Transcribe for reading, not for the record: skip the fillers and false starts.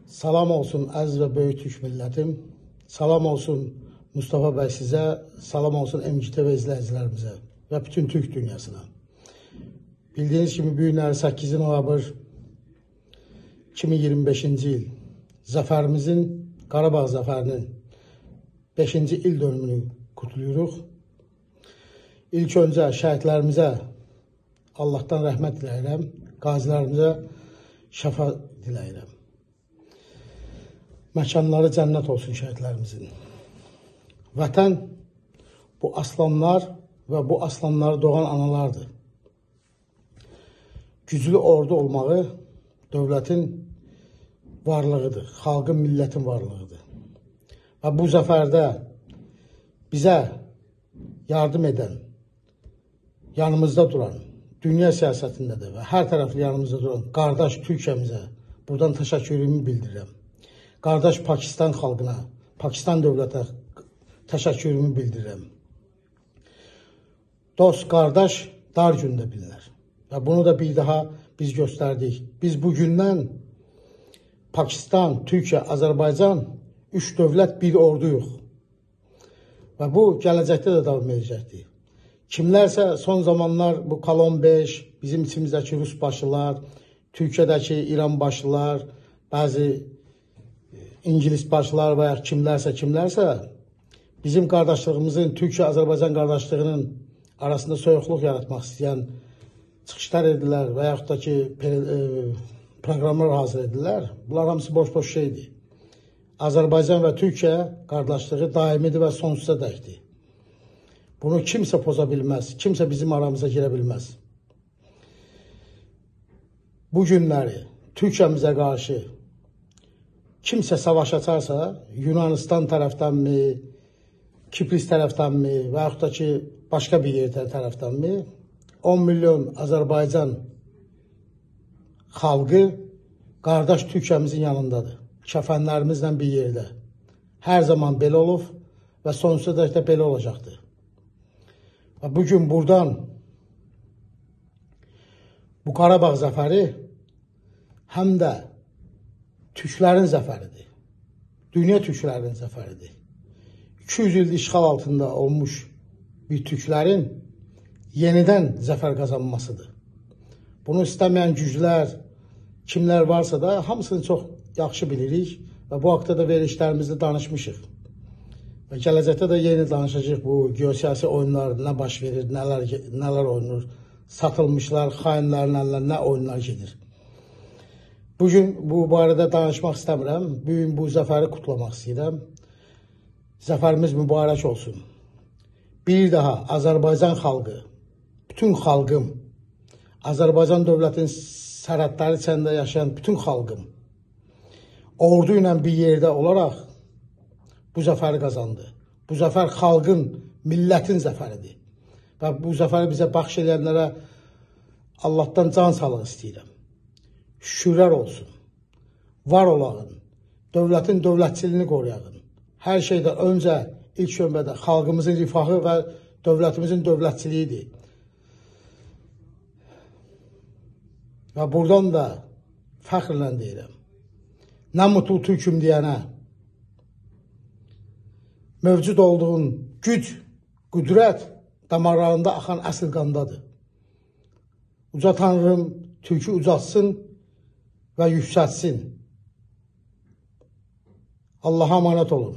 Salam olsun əziz və böyük Türk millətim. Salam olsun Mustafa bəy sizə, salam olsun MGTV izləyicilərimizə və bütün Türk dünyasına. Bildiyiniz kimi bu günləri 8 noyabr 2025-ci il zəfərimizin, Qarabağ zəfərinin 5-ci il dönümünü kutluyoruz. İlk öncə şəhidlərimizə Allahdan rəhmət diləyirəm, qazilərimizə şəfa diləyirəm. Məkanları cənnət olsun şəhidlərimizin. Vətən bu aslanlar və bu aslanları doğan analardır. Güclü ordu olmağı dövlətin varlığıdır, xalqın, millətin varlığıdır. Və bu zəfərdə bizə yardım edən, yanımızda duran, dünya siyasətində də və hər tərəfli yanımızda duran qardaş Türkiyəmizə buradan təşəkkürümü bildirirəm. Qardaş Pakistan xalqına, Pakistan dövlətə təşəkkürümü bildirirəm. Dost, qardaş dar gündə bilinər. Və bunu da bir daha biz göstərdik. Biz bugündən Pakistan, Türkiyə, Azərbaycan 3 dövlət, bir orduyuq. Və bu gələcəkdə də davam edəcəkdir. Kimlərsə son zamanlar bu Kolon 5, bizim içimizdəki Rus başlılar, Türkiyədəki İran başlılar, bəzi İngilis başlılar və ya kimlərsə bizim qardaşlığımızın, Türkiyə-Azərbaycan qardaşlığının arasında soyuqluq yaratmaq istəyən çıxışlar edirlər və yaxud da ki proqramlar hazır edirlər. Bunlar hamısı boş-boş şeydir. Azərbaycan və Türkiyə qardaşlığı daimidir və sonsuza dəkdir. Bunu kimsə poza bilməz, kimsə bizim aramıza girə bilməz. Bu günləri Türkiyəmizə qarşı kimsə savaş açarsa, Yunanistan tərəfdənmi, Kipris tərəfdənmi və yaxud da ki, başqa bir yer tərəfdənmi, 10 milyon Azərbaycan xalqı qardaş Türkiyəmizin yanındadır. Kəfənlərimizlə bir yerdə. Hər zaman belə olub və sonsuza da belə olacaqdır. Və bugün buradan bu Qarabağ zəfəri həm də Türklərin zəfəridir. Dünya Türklərinin zəfəridir. 200 il işğal altında olmuş bir Türklərin yenidən zəfər qazanmasıdır. Bunu istəməyən güclər, kimlər varsa da hamısını çox yaxşı bilirik və bu haqda da verilişlərimizdə danışmışıq. Və gələcəkdə də yeni danışacaq bu geosiyasi oyunlar nə baş verir, nələr oynanır, satılmışlar, xainlərin əlinə nə oyunlar gedir. Bugün bu barədə danışmaq istəmirəm. Bugün bu zəfəri kutlamaq istəyirəm. Zəfərimiz mübarək olsun. Bir daha Azərbaycan xalqı, bütün xalqım, Azərbaycan dövlətinin sərhədləri içində yaşayan bütün xalqım, ordu ilə bir yerdə olaraq bu zəfəri qazandı. Bu zəfər xalqın, millətin zəfəridir. Və bu zəfəri bizə bəxş edənlərə Allahdan can sağlığı istəyirəm. Şükürlər olsun, var olağın, dövlətin dövlətçiliyini qoruyağın. Hər şeydən öncə, ilk növbədə xalqımızın rifahı və dövlətimizin dövlətçiliyidir. Və buradan da fəxrlə deyirəm, nə mutlu Türküm deyənə, mövcud olduğun güc, qüdrət damarlarında axan əsl qandadır. Uca Tanrım Türkü ucatsın və yüksəltsin. Allah'a emanet olun.